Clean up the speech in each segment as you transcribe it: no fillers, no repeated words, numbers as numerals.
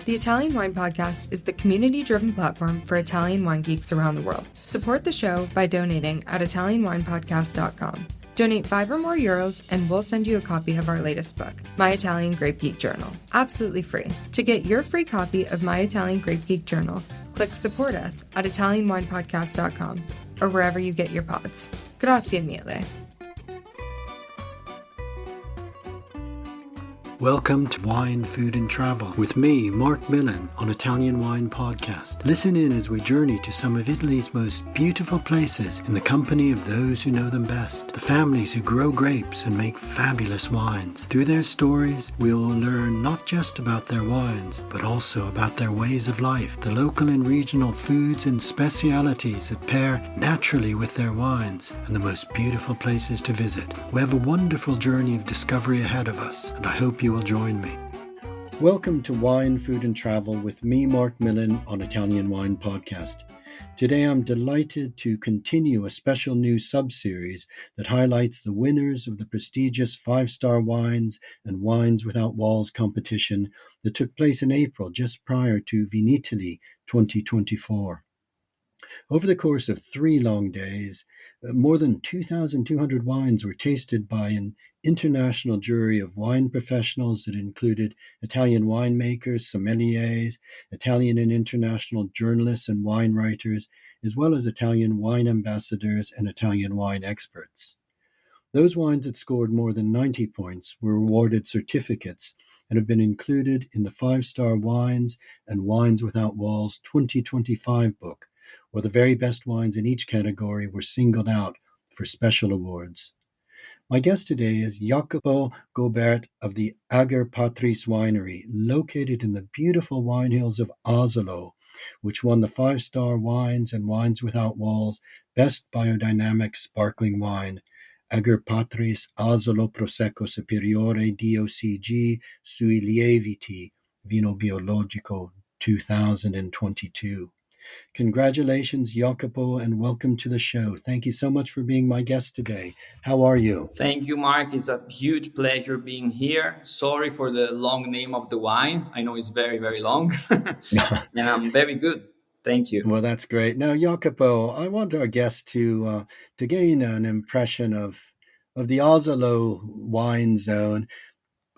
The Italian Wine Podcast is the community-driven platform for Italian wine geeks around the world. Support the show by donating at ItalianWinepodcast.com. Donate €5 or more and we'll send you a copy of our latest book, My Italian Grape Geek Journal, absolutely free. To get your free copy of My Italian Grape Geek Journal, click Support Us at ItalianWinepodcast.com or wherever you get your pods. Grazie mille. Welcome to Wine, Food and Travel with me, Marc Millon, on Italian Wine Podcast. Listen in as we journey to some of Italy's most beautiful places in the company of those who know them best, the families who grow grapes and make fabulous wines. Through their stories, we will learn not just about their wines, but also about their ways of life, the local and regional foods and specialities that pair naturally with their wines, and the most beautiful places to visit. We have a wonderful journey of discovery ahead of us, and I hope you will join me. Welcome to Wine, Food and Travel with me, Marc Millon, on Italian Wine Podcast. Today I'm delighted to continue a special new sub-series that highlights the winners of the prestigious 5-star wines and Wines Without Walls competition that took place in April just prior to Vinitaly 2024. Over the course of 3 long days, more than 2,200 wines were tasted by an international jury of wine professionals that included Italian winemakers, sommeliers, Italian and international journalists and wine writers, as well as Italian wine ambassadors and Italian wine experts. Those wines that scored more than 90 points were awarded certificates and have been included in the 5-star Wines and Wines Without Walls 2025 book, where the very best wines in each category were singled out for special awards. My guest today is Jacopo Gubert of the Ager Patris winery, located in the beautiful wine hills of Asolo, which won the 5-star Wines and Wines Without Walls Best Biodynamic Sparkling Wine, Ager Patris Asolo Prosecco Superiore Docg sui Lieviti, Vino Biologico 2022. Congratulations, Jacopo, and welcome to the show. Thank you so much for being my guest today. How are you? Thank you, Marc. It's a huge pleasure being here. Sorry for the long name of the wine. I know it's very, very long, and I'm very good. Thank you. Well, that's great. Now, Jacopo, I want our guest to gain an impression of the Asolo wine zone,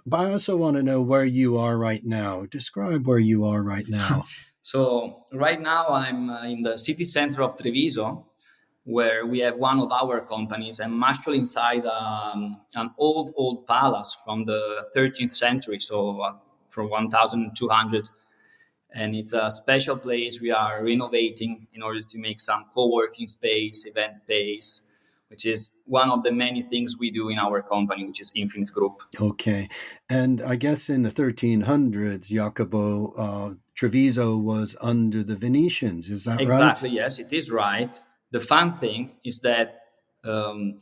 but I also want to know where you are right now. Describe where you are right now. So right now I'm in the city center of Treviso, where we have one of our companies. I'm actually inside an old palace from the 13th century, so from 1200. And it's a special place we are renovating in order to make some co-working space, event space, which is one of the many things we do in our company, which is Infinite Group. Okay. And I guess in the 1300s, Jacopo, Treviso was under the Venetians. Is that right? Exactly, yes, it is right. The fun thing is that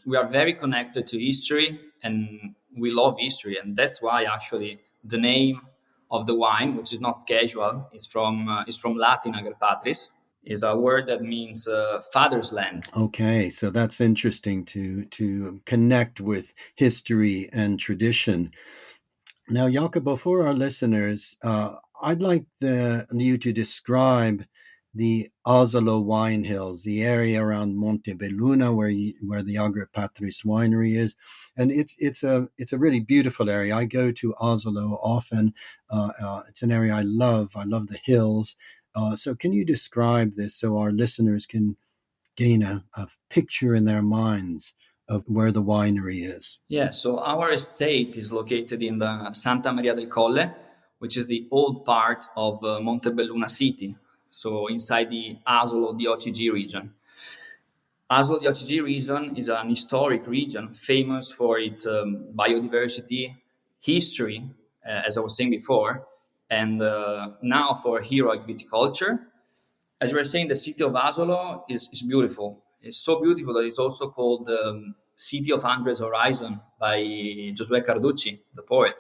we are very connected to history and we love history. And that's why actually the name of the wine, which is not casual, is from Latin, Ager Patris, is a word that means father's land. Okay, so that's interesting to connect with history and tradition. Now, Jacopo, for our listeners, I'd like you to describe the Asolo wine hills, the area around Montebelluna where the Ager Patris winery is, and it's a really beautiful area. I go to Asolo often. It's an area I love. I love the hills. So can you describe this so our listeners can gain a picture in their minds of where the winery is? Yeah, so our estate is located in the Santa Maria del Colle, which is the old part of Montebelluna city, so inside the Asolo Docg region. Asolo Docg region is an historic region famous for its biodiversity, history, as I was saying before, and now for heroic viticulture. As you were saying, the city of Asolo is beautiful. It's so beautiful that it's also called the City of Hundreds Horizon by Giosuè Carducci, the poet.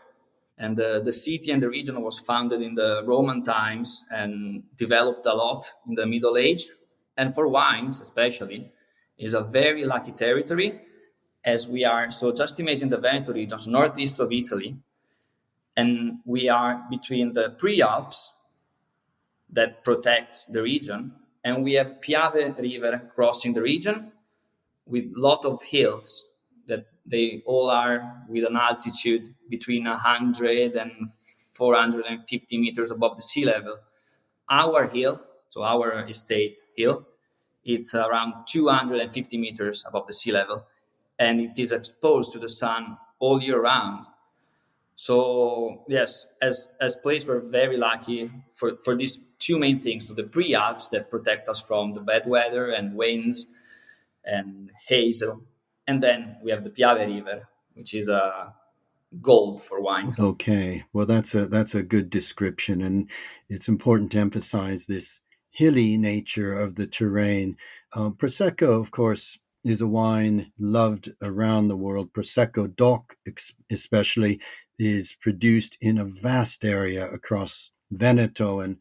And the city and the region was founded in the Roman times and developed a lot in the Middle Age. And for wines, especially, is a very lucky territory, as we are. So just imagine the Veneto region, so northeast of Italy, and we are between the Prealps that protects the region. And we have Piave River crossing the region with a lot of hills that they all are with an altitude between 100 and 450 meters above the sea level. Our hill, so our estate hill, it's around 250 meters above the sea level, and it is exposed to the sun all year round. So yes, as place we're very lucky for these two main things: so the pre-Alps that protect us from the bad weather and winds and hazel, and then we have the Piave River, which is a gold for wine. Okay, well, that's a good description, and it's important to emphasize this hilly nature of the terrain. Prosecco, of course, is a wine loved around the world. Prosecco DOC, especially, is produced in a vast area across Veneto and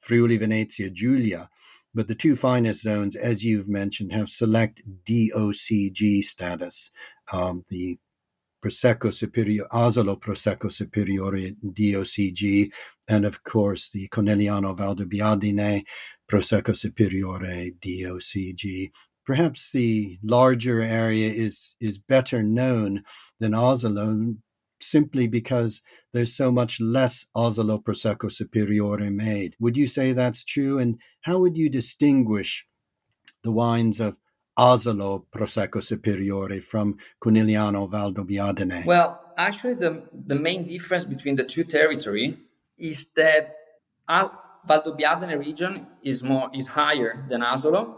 Friuli Venezia Giulia. But the two finest zones, as you've mentioned, have select DOCG status. The Prosecco Superiore, Asolo Prosecco Superiore DOCG, and of course the Conegliano Valdobbiadene Prosecco Superiore DOCG. Perhaps the larger area is better known than Asolo simply because there's so much less Asolo Prosecco Superiore made. Would you say that's true? And how would you distinguish the wines of Asolo Prosecco Superiore from Conegliano Valdobbiadene? Well, actually, the main difference between the two territory is that Valdobbiadene region is higher than Asolo,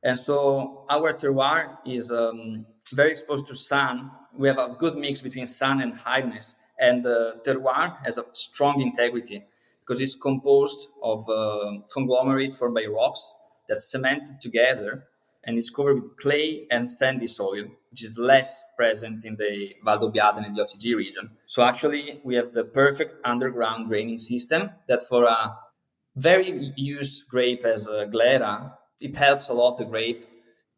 and so our terroir is very exposed to sun. We have a good mix between sun and highness, and the terroir has a strong integrity because it's composed of conglomerate formed by rocks that's cemented together and is covered with clay and sandy soil, which is less present in the Valdobbiadene and DOCG region. So actually, we have the perfect underground draining system that for a very used grape as a glera, it helps a lot the grape.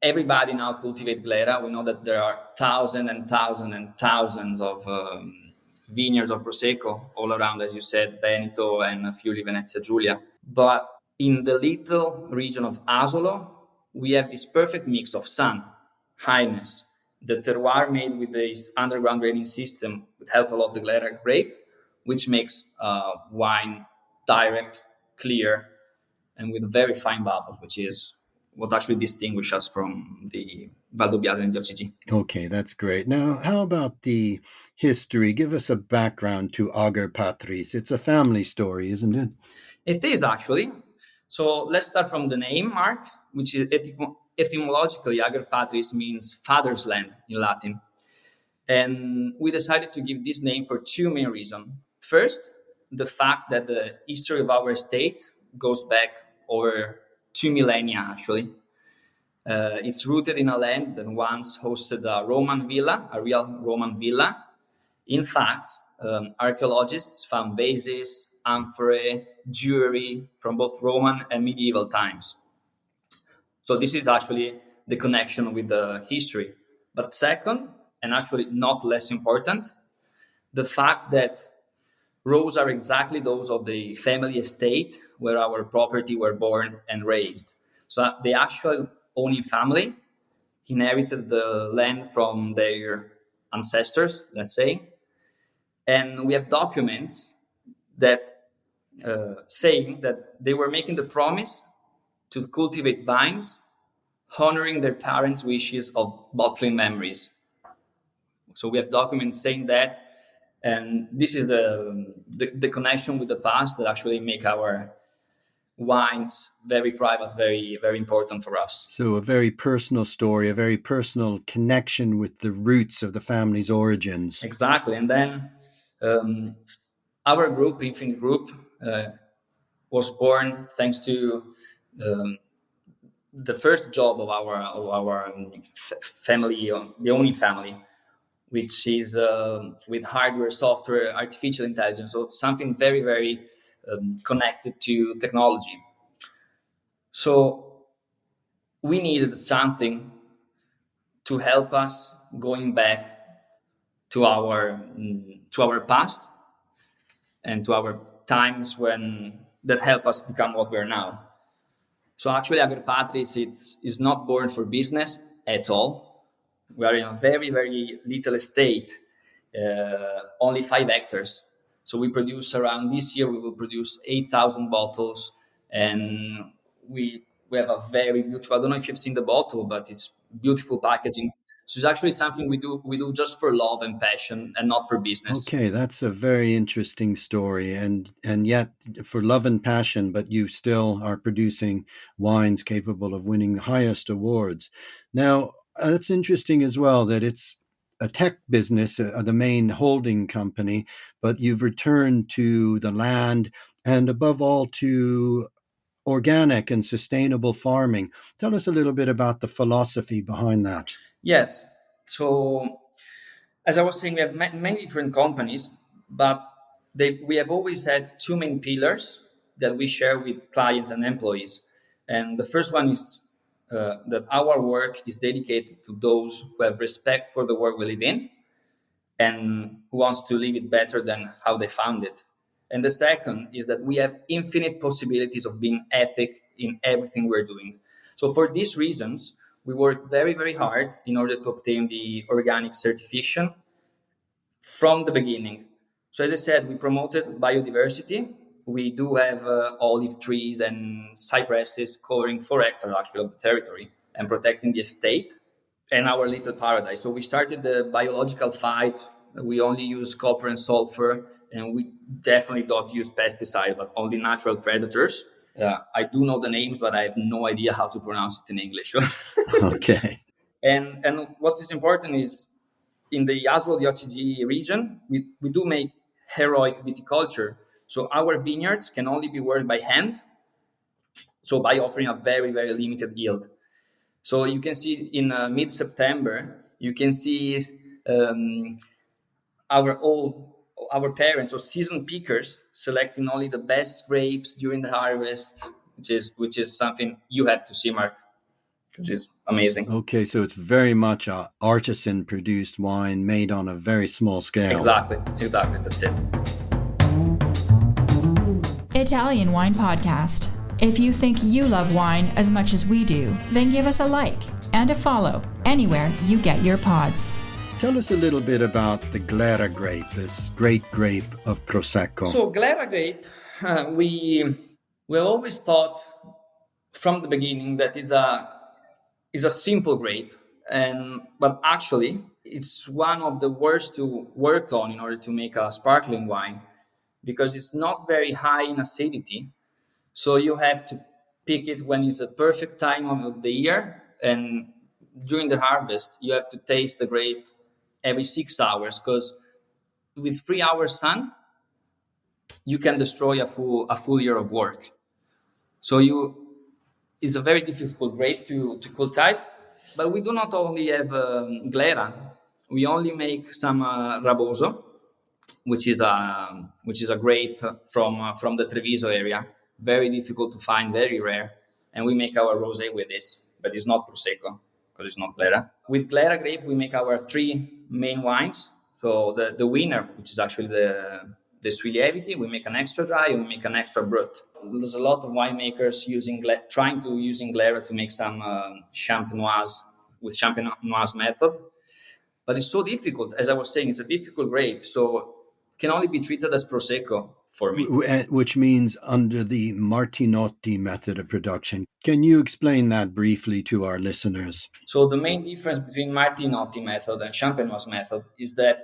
Everybody now cultivates glera. We know that there are thousands and thousands and thousands of vineyards of Prosecco all around, as you said, Veneto and Friuli Venezia Giulia. But in the little region of Asolo, we have this perfect mix of sun, highness. The terroir made with this underground draining system would help a lot the glera grape, which makes wine direct, clear, and with very fine bubbles, which is what actually distinguishes us from the Valdobbiadene and DOCG. Okay, that's great. Now, how about the history? Give us a background to Ager Patris. It's a family story, isn't it? It is actually. So let's start from the name, Mark, which is etymologically, Ager Patris means father's land in Latin. And we decided to give this name for two main reasons. First, the fact that the history of our state goes back over 2 millennia, actually. It's rooted in a land that once hosted a Roman villa, a real Roman villa. In fact, archaeologists found vases, amphorae, jewelry from both Roman and medieval times. So this is actually the connection with the history. But second, and actually not less important, the fact that rows are exactly those of the family estate where our property were born and raised. So the actual owning family inherited the land from their ancestors, let's say. And we have documents that saying that they were making the promise to cultivate vines, honoring their parents' wishes of bottling memories. So we have documents saying that, and this is the connection with the past that actually make our wines very private, very, very important for us. So a very personal story, a very personal connection with the roots of the family's origins. Exactly. And then our group, Infinite Group, was born thanks to the first job of our family, the owning family, which is with hardware, software, artificial intelligence, so something very, very connected to technology. So we needed something to help us going back to our past and to our times when that help us become what we're now. So actually, Ager Patris is not born for business at all. We are in a very, very little estate, only 5 hectares. So we produce around this year, we will produce 8,000 bottles. And we have a very beautiful, I don't know if you've seen the bottle, but it's beautiful packaging. So it's actually something we do just for love and passion and not for business. Okay, that's a very interesting story, and yet for love and passion, but you still are producing wines capable of winning the highest awards. Now, that's interesting as well that it's a tech business, the main holding company, but you've returned to the land and above all to organic and sustainable farming. Tell us a little bit about the philosophy behind that. Yes. So as I was saying, we have many different companies, but we have always had two main pillars that we share with clients and employees. And the first one is that our work is dedicated to those who have respect for the world we live in and who wants to live it better than how they found it. And the second is that we have infinite possibilities of being ethic in everything we're doing. So for these reasons, we work very, very hard in order to obtain the organic certification from the beginning. So as I said, we promoted biodiversity. We do have olive trees and cypresses covering 4 hectares actually of the territory and protecting the estate and our little paradise. So we started the biological fight. We only use copper and sulfur, and we definitely don't use pesticide, but only natural predators. I do know the names, but I have no idea how to pronounce it in English. Okay. And what is important is in the Asolo di OCG region, we do make heroic viticulture. So our vineyards can only be worked by hand, so by offering a very, very limited yield. So you can see in mid-September, you can see um, our parents or seasoned pickers selecting only the best grapes during the harvest, which is something you have to see, Mark, which is amazing. Okay, so it's very much a artisan produced wine made on a very small scale. Exactly, that's it. Italian Wine Podcast. If you think you love wine as much as we do, then give us a like and a follow anywhere you get your pods. Tell us a little bit about the Glera grape, this great grape of Prosecco. So Glera grape, we have always thought from the beginning that it's a simple grape, but actually it's one of the worst to work on in order to make a sparkling wine because it's not very high in acidity. So you have to pick it when it's a perfect time of the year, and during the harvest you have to taste the grape every 6 hours because with 3 hours sun you can destroy a full year of work. So it's a very difficult grape to cultivate. But we do not only have Glera. We only make some Raboso, which is a grape from the Treviso area. Very difficult to find, very rare. And we make our Rosé with this, but it's not Prosecco because it's not Glera. With Glera grape, we make our 3 main wines. So the winner, which is actually the sui lieviti, we make an extra dry and we make an extra brut. There's a lot of winemakers trying to using Glera to make some champenoise with champenoise method. But it's so difficult. As I was saying, it's a difficult grape. So can only be treated as Prosecco for me. Which means under the Martinotti method of production. Can you explain that briefly to our listeners? So the main difference between Martinotti method and Champenoise method is that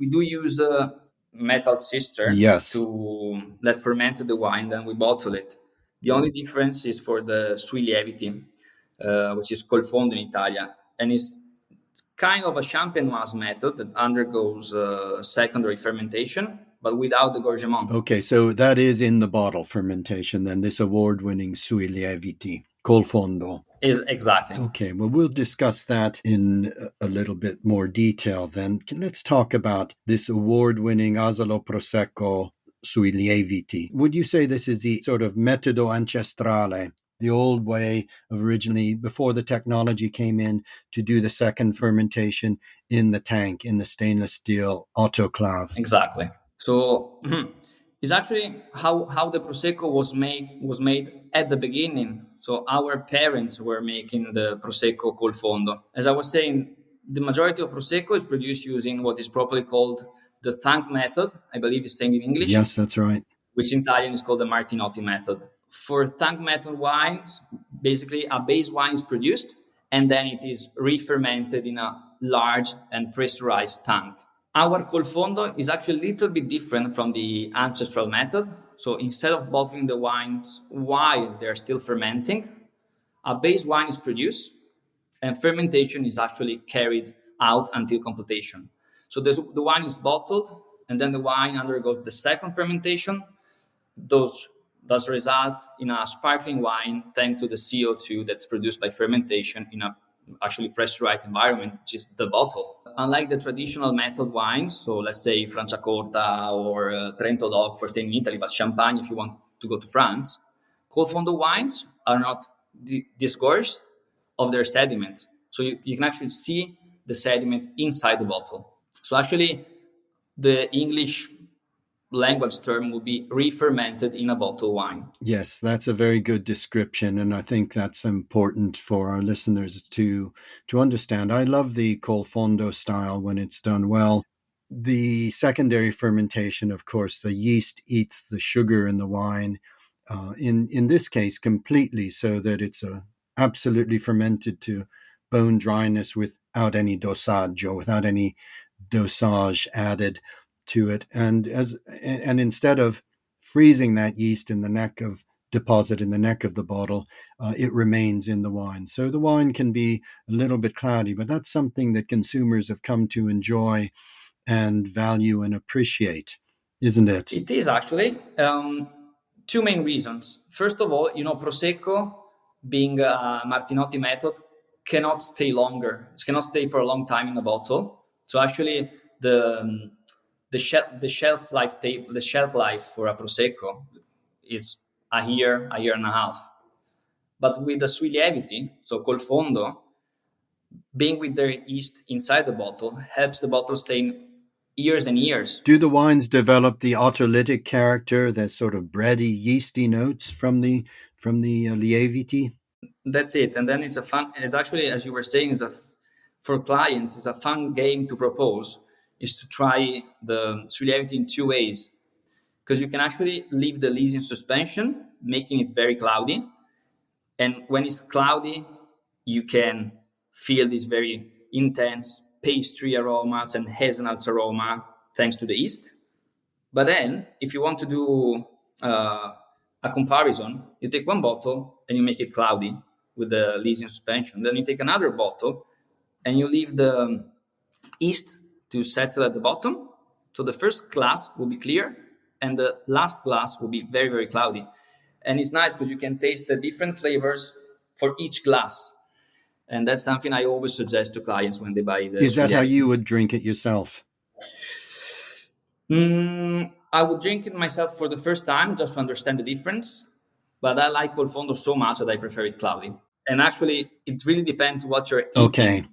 we do use a metal cister to let ferment the wine, then we bottle it. The only difference is for the sui lieviti, which is col fondo in Italian, and it's kind of a champenoise method that undergoes secondary fermentation, but without the gorgement. Okay, so that is in the bottle fermentation, then, this award-winning sui lieviti, col fondo. Is exactly. Okay, well, we'll discuss that in a little bit more detail then. Let's talk about this award-winning Asolo Prosecco sui lieviti. Would you say this is the sort of metodo ancestrale, the old way of originally, before the technology came in, to do the second fermentation in the tank, in the stainless steel autoclave? Exactly. So It's actually how the Prosecco was made at the beginning. So our parents were making the Prosecco col fondo. As I was saying, the majority of Prosecco is produced using what is properly called the tank method. I believe it's saying in English. Yes, that's right. Which in Italian is called the Martinotti method. For tank method wines, basically a base wine is produced and then it is re-fermented in a large and pressurized tank. Our col fondo is actually a little bit different from the ancestral method. So instead of bottling the wines while they're still fermenting, a base wine is produced and fermentation is actually carried out until completion. So the wine is bottled and then the wine undergoes the second fermentation. Thus result in a sparkling wine thanks to the CO2 that's produced by fermentation in a actually pressurized environment, which is the bottle. Unlike the traditional method wines, so let's say Franciacorta or Trento Doc for staying in Italy, but Champagne if you want to go to France, col fondo wines are not disgorged of their sediment. So you can actually see the sediment inside the bottle. So actually the English language term would be re-fermented in a bottle wine. Yes, that's a very good description, and I think that's important for our listeners to understand. I love the col fondo style when it's done well. The secondary fermentation, of course, the yeast eats the sugar in the wine, in this case completely, so that it's absolutely fermented to bone dryness without any dosaggio, without any dosage added to it, and instead of freezing that yeast in the neck of deposit in the neck of the bottle, it remains in the wine. So the wine can be a little bit cloudy, but that's something that consumers have come to enjoy and value and appreciate, isn't it? It is actually. Two main reasons. First of all, Prosecco, being a Martinotti method, cannot stay longer. It cannot stay for a long time in a bottle. So actually, the shelf life for a Prosecco is a year and a half. But with the sui lieviti, so col fondo, being with their yeast inside the bottle helps the bottle stay years and years. Do the wines develop the autolytic character, that sort of bready, yeasty notes from the lieviti? That's it. And then it's actually, as you were saying, for clients, it's a fun game to propose, is to try the lieviti in two ways. Because you can actually leave the lees in suspension, making it very cloudy. And when it's cloudy, you can feel this very intense pastry aromas and hazelnuts aroma thanks to the yeast. But then, if you want to do a comparison, you take one bottle and you make it cloudy with the lees in suspension. Then you take another bottle and you leave the yeast to settle at the bottom. So the first glass will be clear and the last glass will be very, very cloudy. And it's nice because you can taste the different flavors for each glass. And that's something I always suggest to clients when they buy the Is that lieviti. how you would drink it yourself? I would drink it myself for the first time just to understand the difference. But I like col fondo so much that I prefer it cloudy. And actually, it really depends what you're eating. Okay.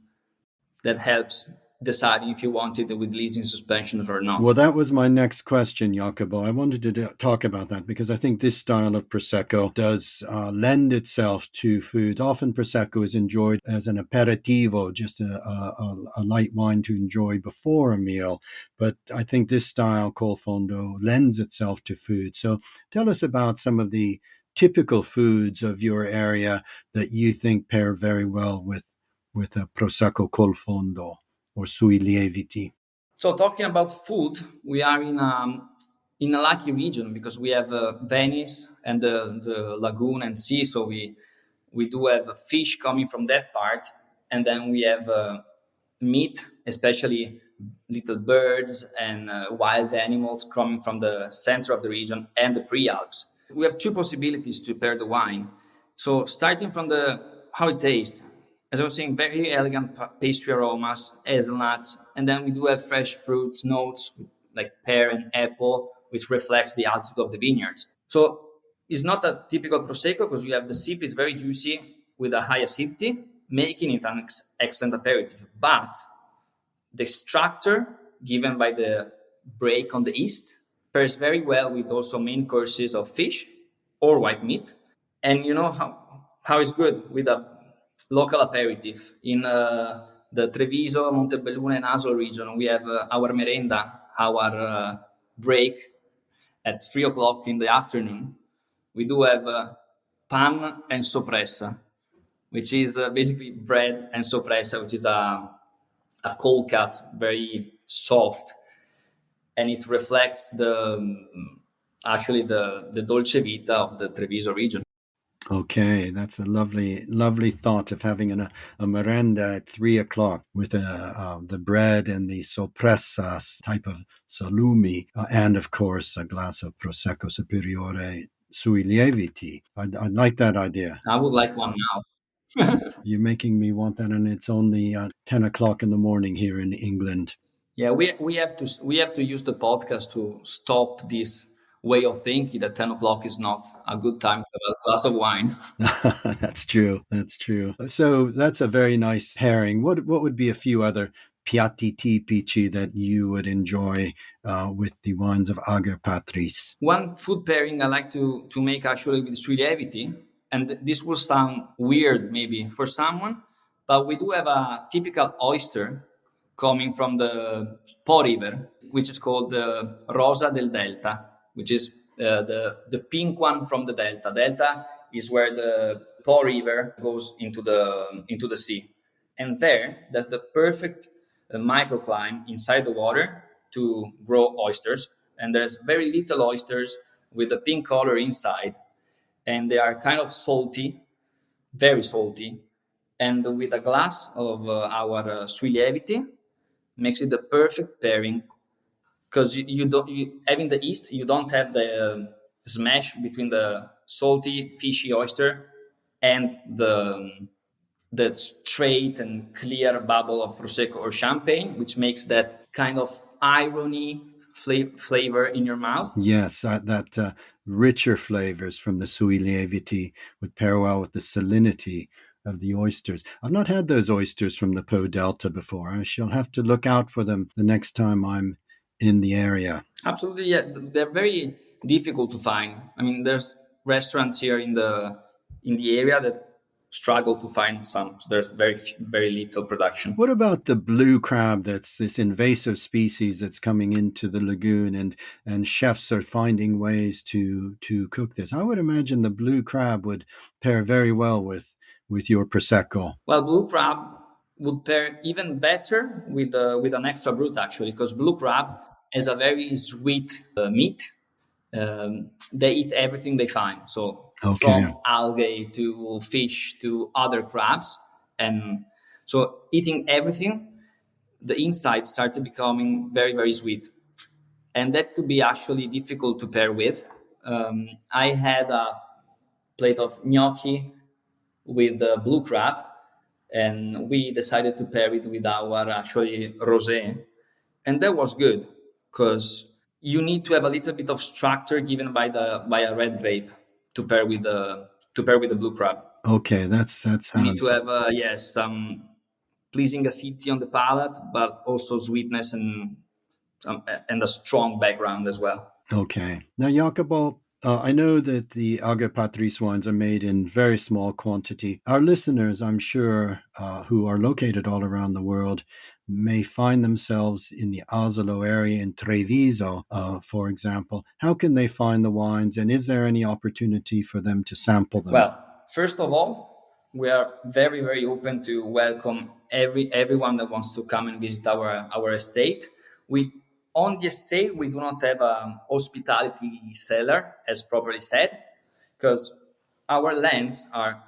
That helps deciding if you want it with lees in suspension or not. Well, that was my next question, Jacopo. I wanted to talk about that because I think this style of Prosecco does lend itself to food. Often Prosecco is enjoyed as an aperitivo, just a light wine to enjoy before a meal. But I think this style, col fondo, lends itself to food. So tell us about some of the typical foods of your area that you think pair very well with a Prosecco col fondo or sui lieviti. So talking about food, we are in a lucky region because we have Venice and the lagoon and sea. So we do have fish coming from that part, and then we have meat, especially little birds and wild animals coming from the center of the region and the pre-Alps. We have two possibilities to pair the wine. So starting from how it tastes. As I was saying, very elegant pastry aromas, hazelnuts, and then we do have fresh fruits, notes like pear and apple, which reflects the altitude of the vineyards. So it's not a typical Prosecco because you have the sip is very juicy with a high acidity, making it an excellent aperitif. But the structure given by the break on the yeast pairs very well with also main courses of fish or white meat. And you know how it's good with a local aperitif. In the Treviso, Montebelluna, and Asolo region, we have our merenda, our break at 3 o'clock in the afternoon. We do have pan and soppressa, which is basically bread and soppressa, which is a cold cut, very soft, and it reflects actually the dolce vita of the Treviso region. Okay, that's a lovely, lovely thought of having a merenda at 3 o'clock with the bread and the soppressas type of salumi, and of course a glass of Prosecco Superiore sui lieviti. I'd like that idea. I would like one now. You're making me want that, and it's only 10 o'clock in the morning here in England. Yeah, we have to use the podcast to stop this way of thinking that 10 o'clock is not a good time to have a glass of wine. That's true. That's true. So that's a very nice pairing. What would be a few other piatti tipici that you would enjoy with the wines of Ager Patris? One food pairing I like to make actually with sui lieviti, and this will sound weird maybe for someone, but we do have a typical oyster coming from the Po River, which is called the Rosa del Delta, which is the pink one from the Delta. Delta is where the Po River goes into the sea, and there's the perfect microclimate inside the water to grow oysters. And there's very little oysters with a pink color inside, and they are kind of salty, very salty. And with a glass of our sui lieviti makes it the perfect pairing, because you don't having the yeast, you don't have the smash between the salty fishy oyster and the straight and clear bubble of Prosecco or champagne, which makes that kind of irony flavor in your mouth. Yes, that richer flavors from the sui lieviti would pair well with the salinity of the oysters. I've not had those oysters from the Po Delta before. I shall have to look out for them the next time I'm in the area. Absolutely, yeah. They're very difficult to find. I mean, there's restaurants here in the area that struggle to find some. So there's very little production. What about the blue crab? That's this invasive species that's coming into the lagoon, and chefs are finding ways to cook this. I would imagine the blue crab would pair very well with your Prosecco. Well, blue crab would pair even better with an extra brut, actually, because blue crab has a very sweet meat. They eat everything they find. So from algae to fish to other crabs. And so eating everything, the inside started becoming very, very sweet. And that could be actually difficult to pair with. I had a plate of gnocchi with blue crab, and we decided to pair it with our actually rosé. And that was good, because you need to have a little bit of structure given by a red grape to pair with the blue crab. Okay, that sounds. You need to have some pleasing acidity on the palate, but also sweetness and a strong background as well. Okay. Now, Jacopo, I know that the Ager Patris wines are made in very small quantity. Our listeners, I'm sure, who are located all around the world, may find themselves in the Asolo area in Treviso, for example. How can they find the wines, and is there any opportunity for them to sample them? Well, first of all, we are very, very open to welcome everyone that wants to come and visit our estate. On the estate, we do not have a hospitality cellar, as properly said, because our lands are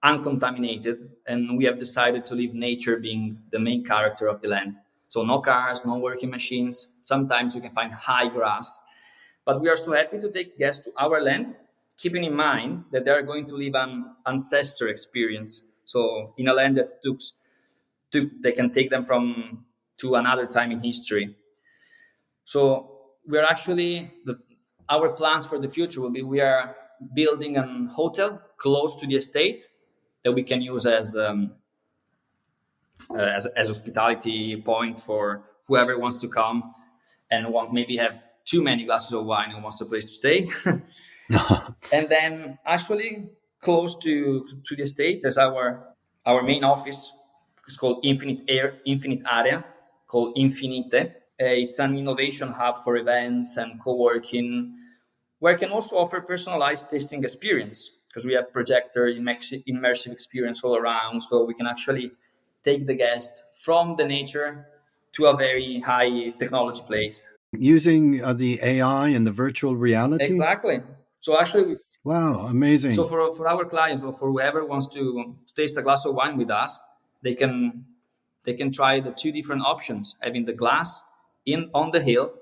uncontaminated, and we have decided to leave nature being the main character of the land. So no cars, no working machines. Sometimes you can find high grass. But we are so happy to take guests to our land, keeping in mind that they are going to live an ancestor experience. So in a land that they can take them to another time in history. So we're actually, our plans for the future will be, we are building a hotel close to the estate that we can use as hospitality point for whoever wants to come and maybe have too many glasses of wine and wants a place to stay. And then actually close to the estate, there's our main office. It's called Infinite Area, called Infinite. It's an innovation hub for events and co-working, where I can also offer personalized tasting experience, because we have projector immersive experience all around, so we can actually take the guest from the nature to a very high technology place. Using the AI and the virtual reality? Exactly. So actually, wow, amazing. So for our clients, or for whoever wants to taste a glass of wine with us, they can try the two different options: having the glass on the hill,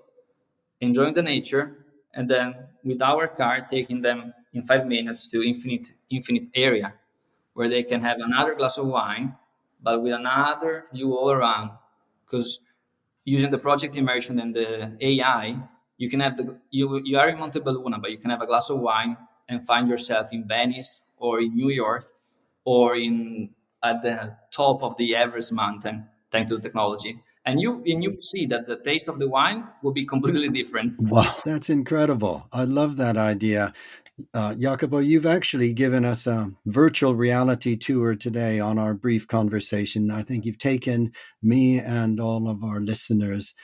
enjoying the nature, and then with our car taking them in 5 minutes to Infinite Area, where they can have another glass of wine, but with another view all around. Because using the project immersion and the AI, you can have you are in Montebelluna, but you can have a glass of wine and find yourself in Venice or in New York or at the top of the Everest mountain, thanks to the technology. And you see that the taste of the wine will be completely different. Wow, that's incredible. I love that idea. Jacopo, you've actually given us a virtual reality tour today on our brief conversation. I think you've taken me and all of our listeners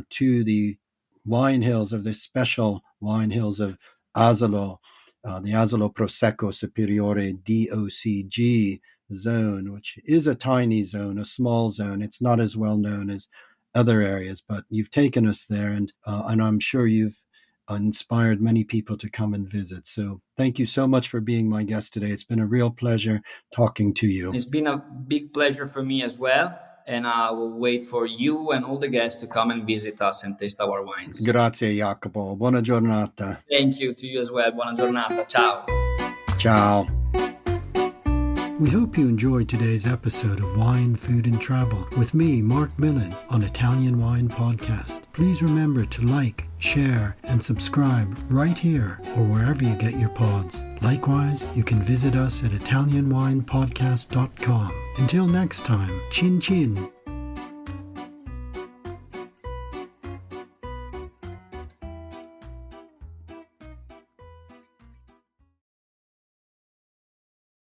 to the wine hills of the special wine hills of Asolo, the Asolo Prosecco Superiore DOCG zone, which is a tiny zone, a small zone. It's not as well known as other areas, but you've taken us there, and I'm sure you've inspired many people to come and visit. So thank you so much for being my guest today. It's been a real pleasure talking to you. It's been a big pleasure for me as well. And I will wait for you and all the guests to come and visit us and taste our wines. Grazie, Jacopo. Buona giornata. Thank you to you as well. Buona giornata. Ciao. Ciao. We hope you enjoyed today's episode of Wine, Food and Travel with me, Marc Millon, on Italian Wine Podcast. Please remember to like, share, and subscribe right here or wherever you get your pods. Likewise, you can visit us at ItalianWinePodcast.com. Until next time, chin chin.